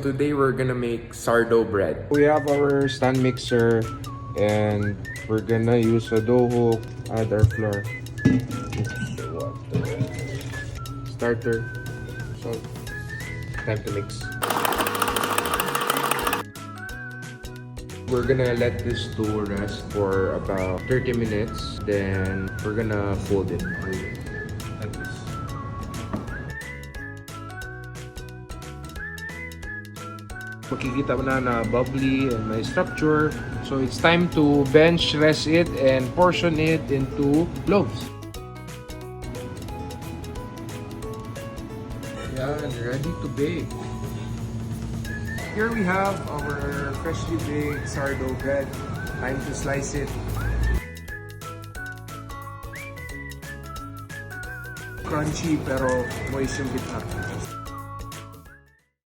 Today we're gonna make sourdough bread. We have our stand mixer and we're gonna use a dough hook, add our flour, starter, salt, time to mix. We're gonna let this dough rest for about 30 minutes, then we're gonna fold it like this. Makikita mo na bubbly and may structure. So it's time to bench rest it and portion it into loaves. Yan, ready to bake. Here we have our freshly baked sourdough bread. Time to slice it. Crunchy pero moist yung gitna.